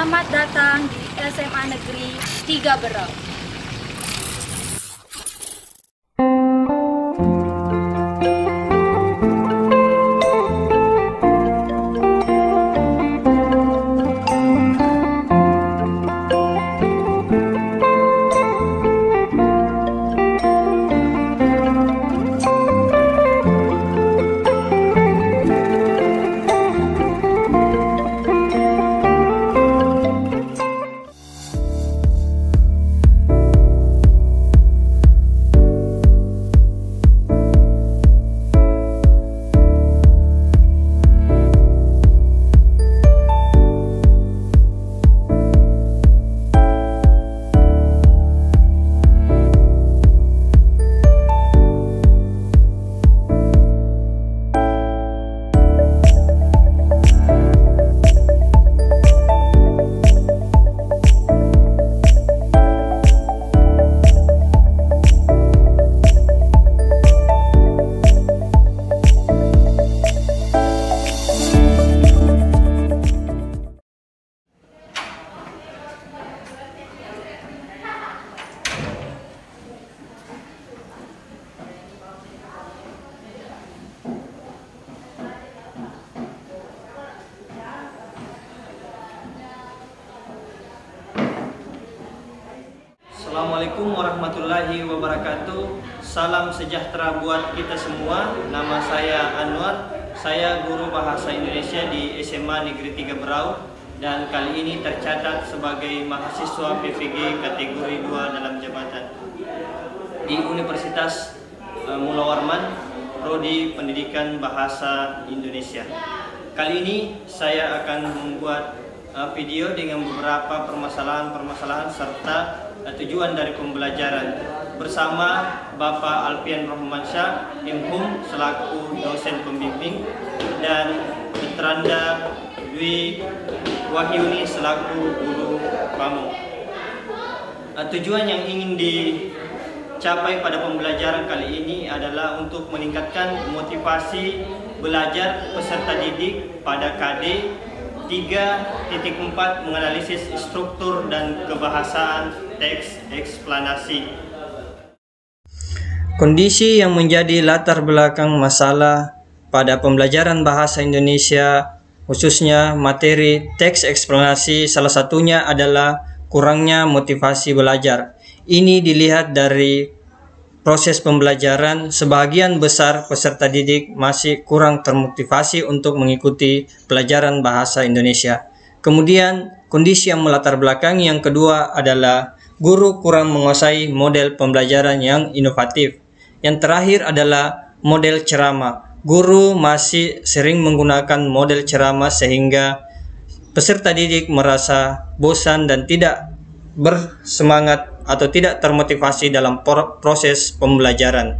Selamat datang di SMA Negeri 3 Berau. Assalamualaikum warahmatullahi wabarakatuh. Salam sejahtera buat kita semua. Nama saya Anwar. Saya guru bahasa Indonesia di SMA Negeri 3 Berau. Dan kali ini tercatat sebagai mahasiswa PVG kategori 2 dalam jabatan di Universitas Mula Warman, Prodi Pendidikan Bahasa Indonesia. Kali ini saya akan membuat video dengan beberapa permasalahan serta tujuan dari pembelajaran bersama Bapak Alfian Rohmansyah, Imhum selaku dosen pembimbing, dan Putranda Dwi Wahyuni selaku guru pamong. Tujuan yang ingin dicapai pada pembelajaran kali ini adalah untuk meningkatkan motivasi belajar peserta didik pada KD 3.4 menganalisis struktur dan kebahasaan teks eksplanasi. Kondisi yang menjadi latar belakang masalah pada pembelajaran bahasa Indonesia, khususnya materi teks eksplanasi, salah satunya adalah kurangnya motivasi belajar. Ini dilihat dari proses pembelajaran, sebagian besar peserta didik masih kurang termotivasi untuk mengikuti pelajaran bahasa Indonesia. Kemudian, kondisi yang melatar belakang yang kedua adalah guru kurang menguasai model pembelajaran yang inovatif. Yang terakhir adalah model ceramah. Guru masih sering menggunakan model ceramah sehingga peserta didik merasa bosan dan tidak bersemangat atau tidak termotivasi dalam proses pembelajaran.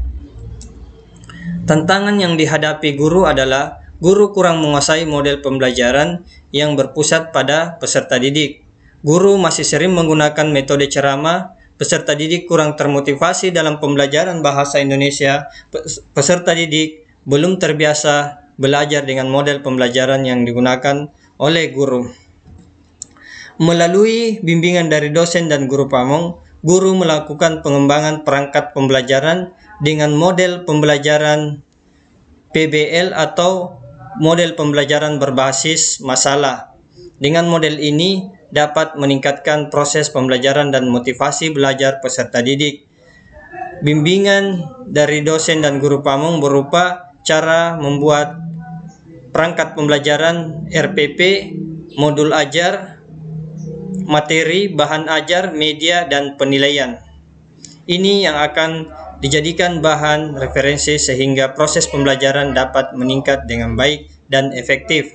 Tantangan yang dihadapi guru adalah guru kurang menguasai model pembelajaran yang berpusat pada peserta didik. Guru masih sering menggunakan metode ceramah, peserta didik kurang termotivasi dalam pembelajaran bahasa Indonesia, peserta didik belum terbiasa belajar dengan model pembelajaran yang digunakan oleh guru. Melalui bimbingan dari dosen dan guru pamong, guru melakukan pengembangan perangkat pembelajaran dengan model pembelajaran PBL atau model pembelajaran berbasis masalah. Dengan model ini dapat meningkatkan proses pembelajaran dan motivasi belajar peserta didik. Bimbingan dari dosen dan guru pamong berupa cara membuat perangkat pembelajaran RPP, modul ajar, materi, bahan ajar, media, dan penilaian. Ini yang akan dijadikan bahan referensi sehingga proses pembelajaran dapat meningkat dengan baik dan efektif.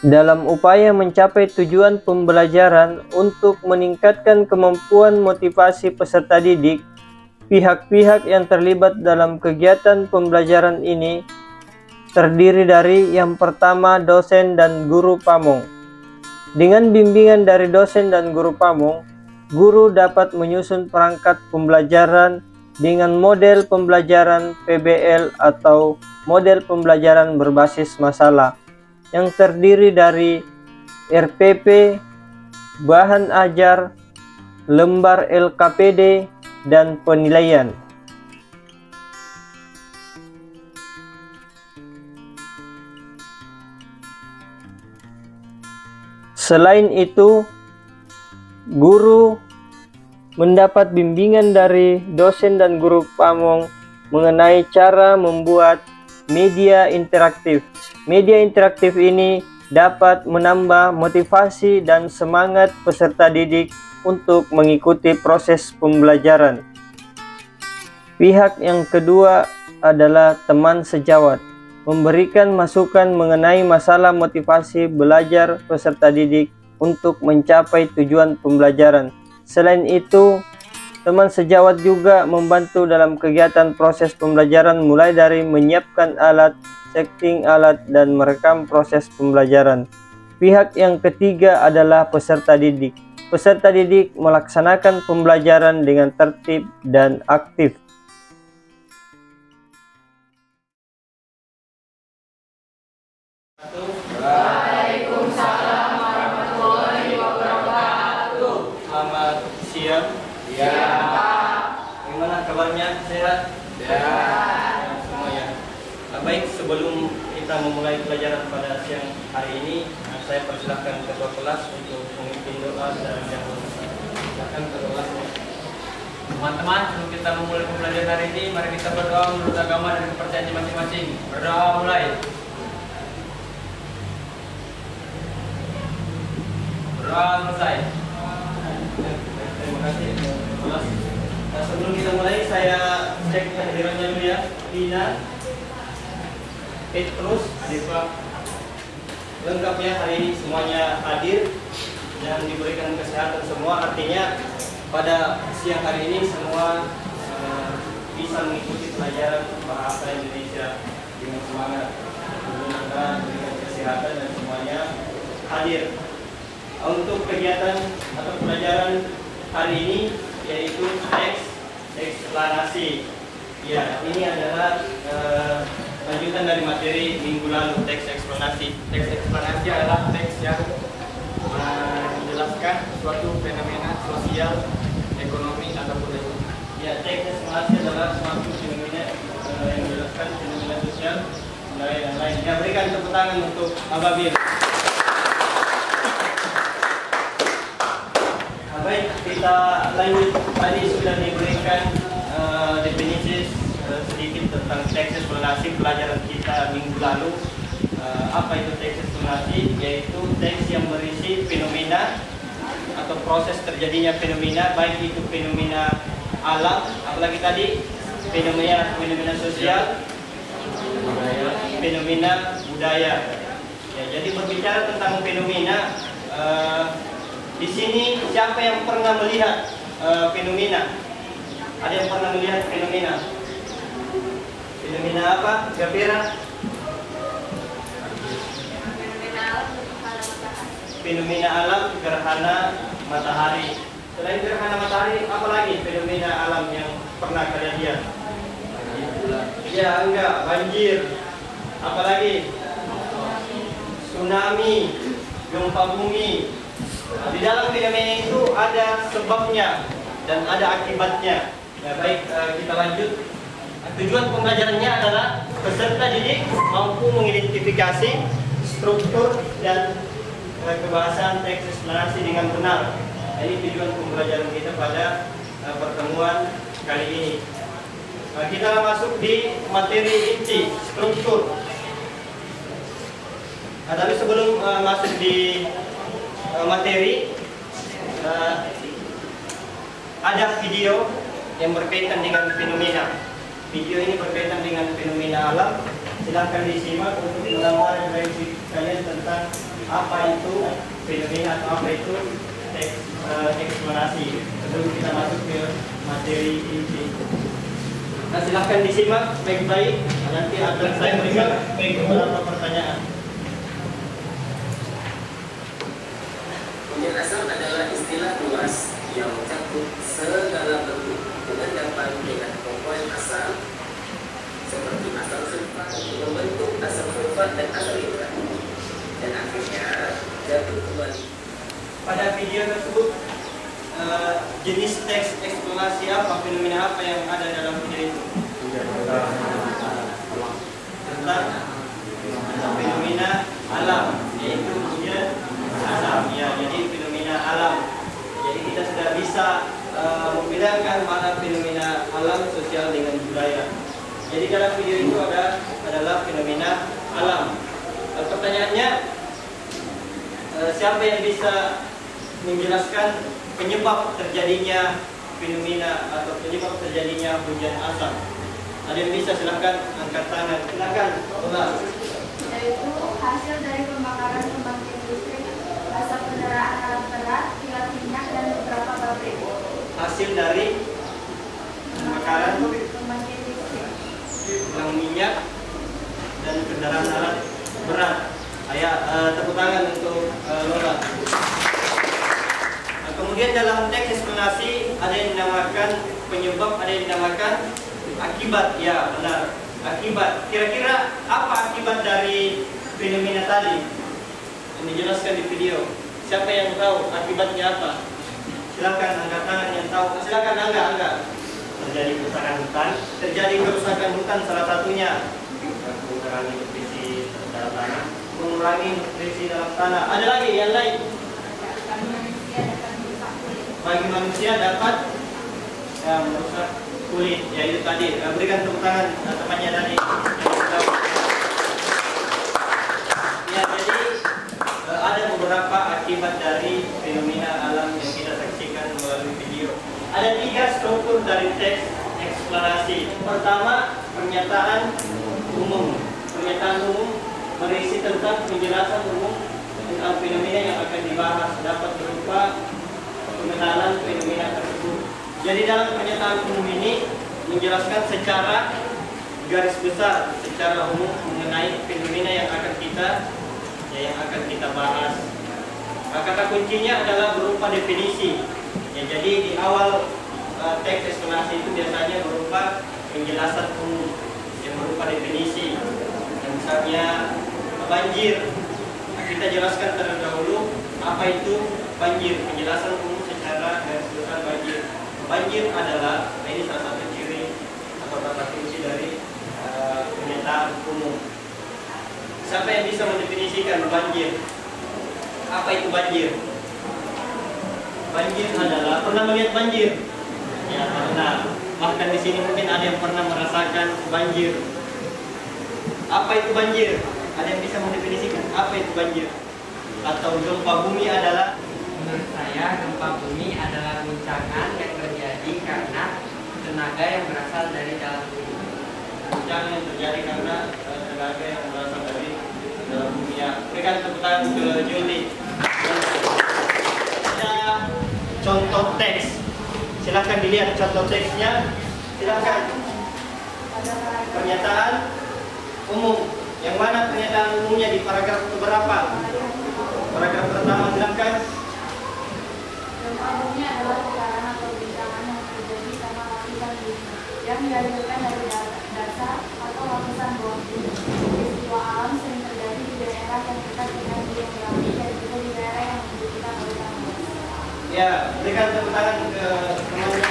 Dalam upaya mencapai tujuan pembelajaran untuk meningkatkan kemampuan motivasi peserta didik, pihak-pihak yang terlibat dalam kegiatan pembelajaran ini terdiri dari yang pertama dosen dan guru pamong. Dengan bimbingan dari dosen dan guru pamong, guru dapat menyusun perangkat pembelajaran dengan model pembelajaran PBL atau model pembelajaran berbasis masalah yang terdiri dari RPP, bahan ajar, lembar LKPD, dan penilaian. Selain itu, guru mendapat bimbingan dari dosen dan guru pamong mengenai cara membuat media interaktif. Media interaktif ini dapat menambah motivasi dan semangat peserta didik untuk mengikuti proses pembelajaran. Pihak yang kedua adalah teman sejawat, memberikan masukan mengenai masalah motivasi belajar peserta didik untuk mencapai tujuan pembelajaran. Selain itu, teman sejawat juga membantu dalam kegiatan proses pembelajaran mulai dari menyiapkan alat, setting alat, dan merekam proses pembelajaran. Pihak yang ketiga adalah peserta didik. Peserta didik melaksanakan pembelajaran dengan tertib dan aktif. Waalaikumsalam warahmatullahi wabarakatuh. Selamat siang. Ya, Pak. Gimana kabarnya? Sehat? Ya. Semuanya. Baik, sebelum kita memulai pelajaran pada siang hari ini, saya persilahkan ketua kelas untuk memimpin doa dan silakan ketua kelas. Teman-teman, sebelum kita memulai pembelajaran hari ini, mari kita berdoa menurut agama dan kepercayaan masing-masing. Berdoa mulai. Berdoa selesai. Terima kasih. Nah, sebelum kita mulai, saya cek kehadirannya dulu ya. Lina, Petrus, Diva, lengkapnya hari ini semuanya hadir dan diberikan kesehatan semua. Artinya pada siang hari ini semua bisa mengikuti pelajaran bahasa Indonesia dengan semangat. Mudah-mudahan diberikan kesehatan dan semuanya hadir. Untuk kegiatan atau pelajaran hari ini yaitu teks eksplanasi. Ya, ini adalah lanjutan dari materi minggu lalu, teks eksplanasi. Teks eksplanasi adalah teks yang menjelaskan suatu fenomena sosial, ekonomi, atau budaya. Ya, teks eksplanasi adalah suatu fenomena yang menjelaskan fenomena sosial, budaya dan lain. Ya, berikan tepuk tangan untuk Ababil. Baik, kita lanjut. Tadi sudah diberikan definisi sedikit tentang teks eksplanasi pelajaran kita minggu lalu. Apa itu teks eksplanasi? Yaitu teks yang berisi fenomena atau proses terjadinya fenomena, baik itu fenomena alam, apalagi tadi fenomena sosial, fenomena budaya. Ya, jadi berbicara tentang fenomena. Di sini siapa yang pernah melihat fenomena? Ada yang pernah melihat fenomena? Fenomena apa? Gapira? Fenomena alam, gerhana matahari. Selain gerhana matahari, apa lagi fenomena alam yang pernah kalian lihat? Ya, enggak, banjir. Apa lagi? Tsunami, gempa bumi. Di dalam fenomena itu ada sebabnya dan ada akibatnya. Ya, baik, kita lanjut. Tujuan pembelajarannya adalah peserta didik mampu mengidentifikasi struktur dan kebahasaan teks eksplanasi dengan benar. Ini tujuan pembelajaran kita pada pertemuan kali ini. Kita masuk di materi inti, struktur. Tapi sebelum masuk di materi, ada video yang berkaitan dengan fenomena. Video ini berkaitan dengan fenomena alam. Silahkan disimak untuk menambah referensi kalian tentang apa itu fenomena atau apa itu teks eksplanasi. Sebelum kita masuk ke materi inti. Nah, silahkan disimak baik-baik. Nanti akan saya berikan beberapa pertanyaan. Penjelasan adalah istilah luas yang mencakup segala bentuk penyadapan dengan komponen asal seperti asal sulfat untuk membentuk asal sulfat dan asal hidrat, dan akhirnya jatuh kembali video tersebut jenis teks eksplorasi apa, fenomena apa yang ada dalam video itu? Tentang fenomena alam, yaitu hujan alam. Ya, jadi fenomena alam. Jadi kita sudah bisa membedakan mana fenomena alam sosial dengan budaya. Jadi dalam video itu adalah fenomena alam. Pertanyaannya, siapa yang bisa menjelaskan penyebab terjadinya fenomena atau penyebab terjadinya hujan asam? Ada yang bisa? Silahkan angkat tangan. Silahkan, ulang. Yaitu hasil dari pembakaran pembangkit listrik, asap kendaraan alat berat, kilat minyak, dan beberapa pabrik. Hasil dari pembakaran Pembangkit listrik. kilang minyak dan kendaraan alat berat. Ayo tepuk tangan untuk Lola. Kemudian dalam teks eksplanasi ada yang dinamakan penyebab, ada yang dinamakan akibat. Ya, benar. Akibat. Kira-kira apa akibat dari fenomena tadi? Yang dijelaskan di video. Siapa yang tahu akibatnya apa? Silakan angkat tangan yang tahu. Silakan angkat. Terjadi kerusakan hutan. Terjadi kerusakan hutan salah satunya. Mengurangi nutrisi dalam tanah. Mengurangi nutrisi dalam tanah. Ada lagi yang lain? Bagi manusia dapat merusak kulit. Ya, itu tadi. Berikan tepuk tangan temannya tadi. Ya, jadi ada beberapa akibat dari fenomena alam yang kita saksikan melalui video. Ada 3 struktur dari teks eksplorasi. Pertama, pernyataan umum. Pernyataan umum berisi tentang penjelasan umum tentang fenomena yang akan dibahas, dapat berupa pengenalan fenomena tersebut. Jadi dalam pernyataan umum ini menjelaskan secara garis besar, secara umum mengenai fenomena yang akan kita bahas. Kata kuncinya adalah berupa definisi. Ya, jadi di awal teks eksplanasi itu biasanya berupa penjelasan umum yang berupa definisi. Misalnya banjir, kita jelaskan terlebih dahulu apa itu banjir. Penjelasan umum secara garis besar banjir. Banjir adalah, ini salah satu ciri atau kata kunci dari pernyataan umum. Siapa yang bisa mendefinisikan banjir? Apa itu banjir? Banjir adalah, pernah melihat banjir? Ya, pernah. Bahkan di sini mungkin ada yang pernah merasakan banjir. Apa itu banjir? Ada yang bisa mendefinisikan apa itu banjir? Atau gempa bumi adalah? Menurut saya, gempa bumi adalah guncangan yang terjadi karena tenaga yang berasal dari dalam bumi. Guncangan yang terjadi karena tenaga yang berasal dari dalam bumi. Ya, berikan tepuk tangan ke Juli. Ada contoh teks. Silakan dilihat contoh teksnya. Silakan. Pernyataan umum. Yang mana pernyataan umumnya di paragraf keberapa? Paragraf pertama, silakan. Gempa bumi adalah getaran atau guncangan yang terjadi karena lapisan bumi yang dihasilkan dari dasar atau lapisan bawah bumi. Peristiwa alam sering terjadi di daerah yang dekat dengan geografi dan juga di daerah yang membutuhkan aliran gas. Ya, berikan tepuk tangan ke temannya.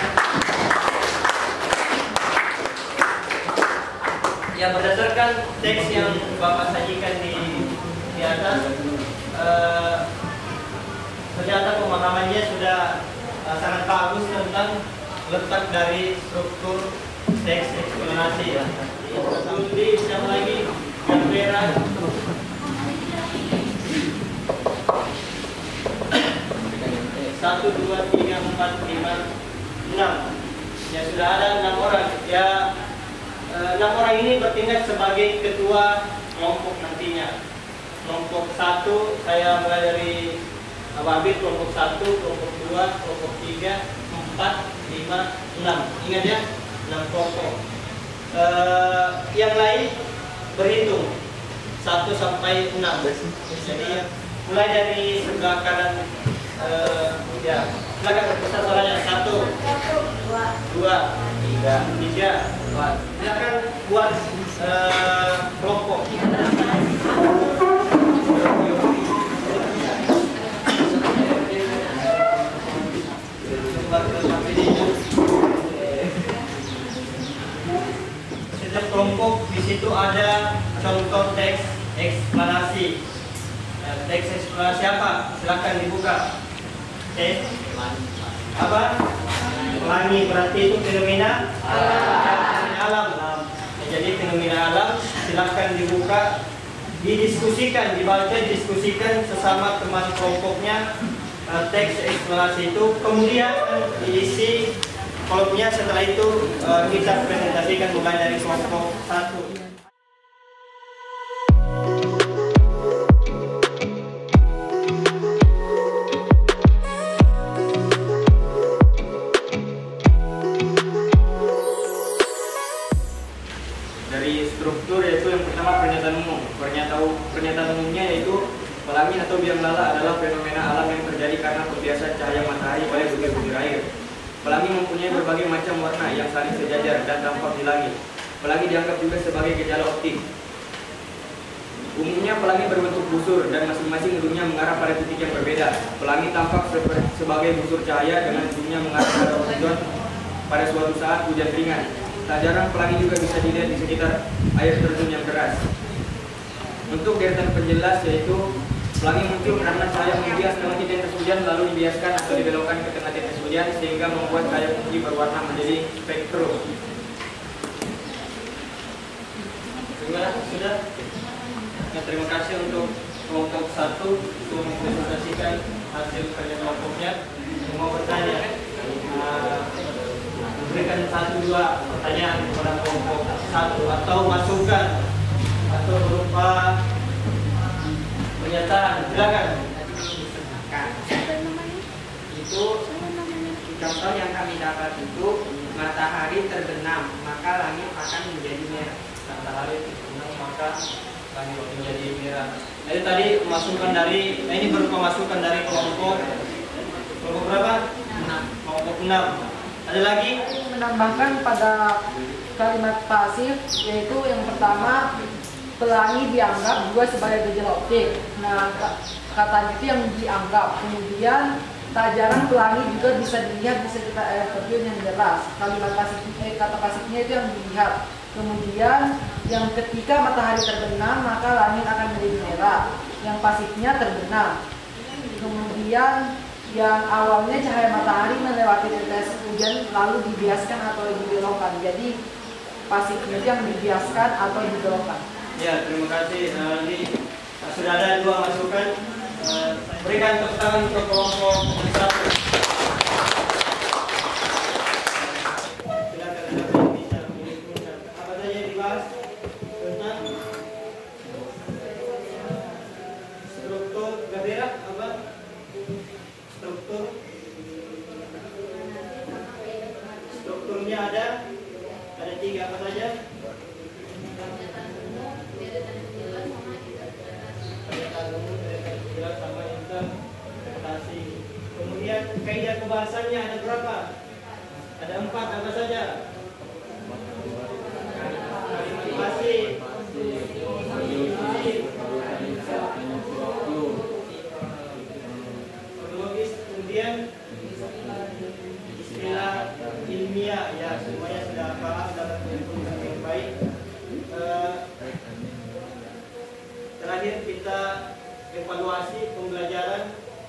Ya, berdasarkan teks yang Bapak sajikan di atas, ternyata pemahamannya sudah sangat bagus tentang letak dari struktur teks eksplanasi. Ya. Juli, siapa lagi? Yang merah. 1, 2, 3, 4, 5, 6. Ya, sudah ada 6 orang. Ya, 6 orang ini bertindak sebagai ketua kelompok nantinya. Kelompok 1 saya mulai dari Abid, kelompok 1, kelompok 2, kelompok 3, 4, 5, 6. Ingat ya, 6 kelompok. Yang lain berhitung 1 sampai 6. Jadi mulai dari sebelah kanan. Ya, silakan berpesan suaranya. 1, 2, 3, 4. Silakan buat kelompok. contoh teks eksplanasi. Teks eksplanasi apa? Silakan dibuka. Apa? Pelangi berarti itu fenomena alam. Jadi fenomena alam silakan dibuka, didiskusikan, dibaca, didiskusikan sesama teman kelompoknya. Teks eksplanasi itu kemudian diisi kolomnya. Setelah itu kita presentasikan mulai dari kelompok 1. Dari struktur yaitu yang pertama pernyataan umum. Pernyataan umumnya yaitu pelangi atau biang lala adalah fenomena alam yang terjadi karena pembiasan cahaya matahari pada butir-butir air. Pelangi mempunyai berbagai macam warna yang saling sejajar dan tampak di langit. Pelangi dianggap juga sebagai gejala optik. Umumnya pelangi berbentuk busur dan masing-masing ujungnya mengarah pada titik yang berbeda. Pelangi tampak sebagai busur cahaya dengan ujungnya mengarah pada horizon pada suatu saat hujan ringan. Tak jarang pelangi juga bisa dilihat di sekitar air terjun yang deras. Untuk deretan penjelas yaitu pelangi muncul karena cahaya membias tengah tetes hujan lalu dibiaskan atau dibelokkan ke tengah tetes hujan sehingga membuat cahaya putih berwarna menjadi spektrum. Sudah? Nah, terima kasih untuk kelompok 1 untuk mempresentasikan hasil kerja kelompoknya. Mau bertanya, berikan 1-2 pertanyaan kepada kelompok 1 atau masukan atau berupa pernyataan. Silakan. Itu contoh yang kami dapat itu matahari terbenam maka langit akan menjadi merah. Matahari terbenam maka langit menjadi merah. Itu tadi masukan dari, ini berupa masukan dari kelompok berapa? 6. Kelompok 6. Ada lagi? Menambahkan pada kalimat pasif, yaitu yang pertama pelangi dianggap juga sebagai gejala optik. Nah, kata itu yang dianggap. Kemudian tak jarang pelangi juga bisa dilihat di sekitar air terjun yang deras. Kalimat pasifnya, kata pasifnya itu yang dilihat. Kemudian yang ketika matahari terbenam maka langit akan menjadi merah. Yang pasifnya terbenam. Kemudian yang awalnya cahaya matahari melewati tetes hujan lalu dibiaskan atau dibelokkan. Jadi pasifnya yang dibiaskan atau dibelokkan. Ya, terima kasih. Nanti sudah ada 2 masukan. Berikan tepuk tangan untuk kelompok 1. Silakan ada yang bisa menyimpulkan. Apa saja yang dibahas tentang struktur Gabera? Apa? Strukturnya ada 3 apa saja? Pernyataan umum, deretan penjelas sama interpretasi. Kemudian kaidah kebahasannya ada berapa? Ada 4 apa saja? Kalimat pasif, kronologis, kemudian istilah ilmiah. Ya, semuanya sudah paham dalam penjelasan yang baik. Terakhir kita evaluasi pembelajaran.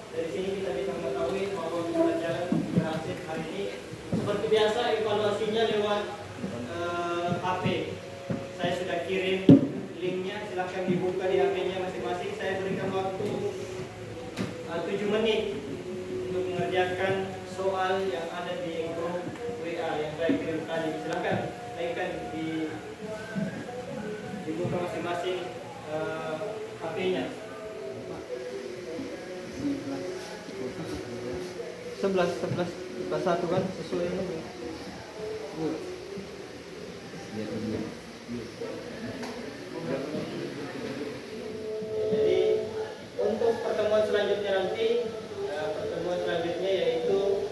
Dari sini kita bisa mengetahui bahwa pembelajaran berhasil hari ini. Seperti biasa evaluasinya lewat HP. Saya sudah kirim linknya, silahkan dibuka di HP-nya masing-masing. Saya berikan waktu 7 menit untuk mengerjakan soal yang ada di grup WA yang saya kirim tadi. Silahkan naikkan dibuka masing-masing HP-nya. 11 kelas 1 kan sesuai ini. Jadi untuk pertemuan selanjutnya nanti, pertemuan selanjutnya yaitu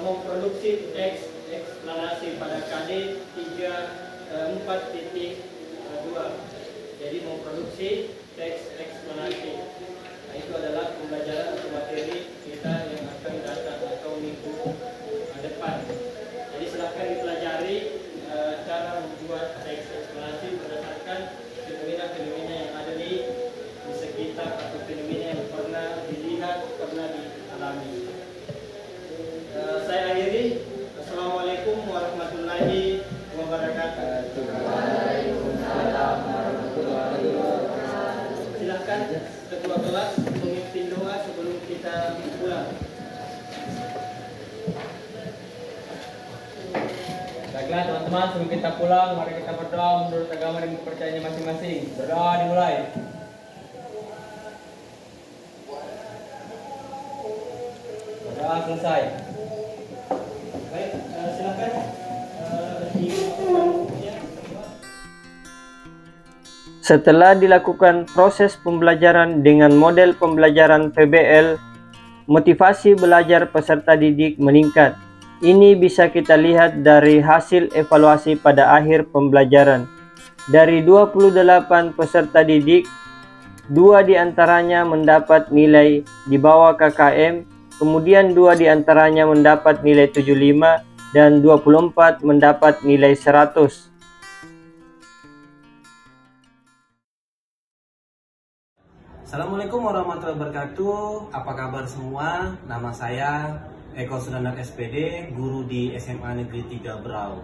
memproduksi teks eksplanasi pada KD 4.2. Jadi memproduksi teks eksplanasi. Nah, itu adalah pembelajaran atau materi kita yang akan datang atau minggu depan. Jadi silakan dipelajari cara membuat teks eksplanasi berdasarkan Baiklah teman-teman, sebelum kita pulang, mari kita berdoa menurut agama dan kepercayaannya masing-masing. Berdoa dimulai. Berdoa selesai. Baik, silakan. Setelah dilakukan proses pembelajaran dengan model pembelajaran PBL, motivasi belajar peserta didik meningkat. Ini bisa kita lihat dari hasil evaluasi pada akhir pembelajaran. Dari 28 peserta didik, 2 diantaranya mendapat nilai di bawah KKM, kemudian 2 diantaranya mendapat nilai 75, dan 24 mendapat nilai 100. Assalamualaikum warahmatullahi wabarakatuh. Apa kabar semua? Nama saya Eko Sudanar SPD, guru di SMA Negeri 3 Berau.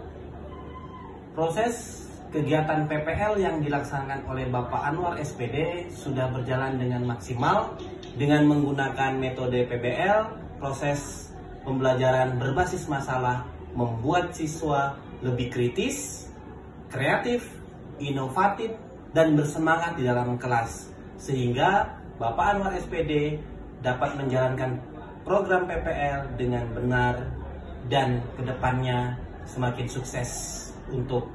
Proses kegiatan PPL yang dilaksanakan oleh Bapak Anwar SPD sudah berjalan dengan maksimal dengan menggunakan metode PBL. Proses pembelajaran berbasis masalah membuat siswa lebih kritis, kreatif, inovatif, dan bersemangat di dalam kelas. Sehingga Bapak Anwar SPD dapat menjalankan program PPL dengan benar dan kedepannya semakin sukses untuk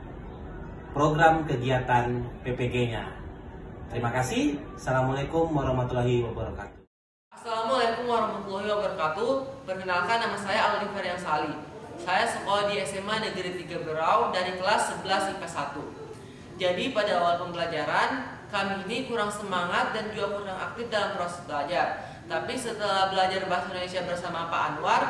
program kegiatan PPG-nya. Terima kasih. Assalamualaikum warahmatullahi wabarakatuh. Assalamualaikum warahmatullahi wabarakatuh. Perkenalkan, nama saya Aldi Ferian Sali. Saya sekolah di SMA Negeri 3 Berau dari kelas 11 IPA 1. Jadi pada awal pembelajaran kami ini kurang semangat dan juga kurang aktif dalam proses belajar. Tapi setelah belajar bahasa Indonesia bersama Pak Anwar,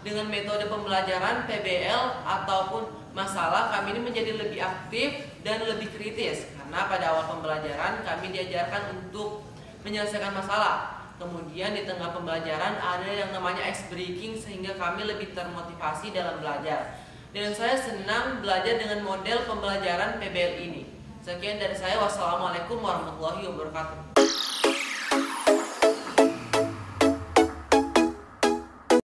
dengan metode pembelajaran PBL ataupun masalah, kami ini menjadi lebih aktif dan lebih kritis. Karena pada awal pembelajaran kami diajarkan untuk menyelesaikan masalah. Kemudian di tengah pembelajaran ada yang namanya ice breaking, sehingga kami lebih termotivasi dalam belajar. Dan saya senang belajar dengan model pembelajaran PBL ini. Sekian dari saya, wassalamualaikum warahmatullahi wabarakatuh.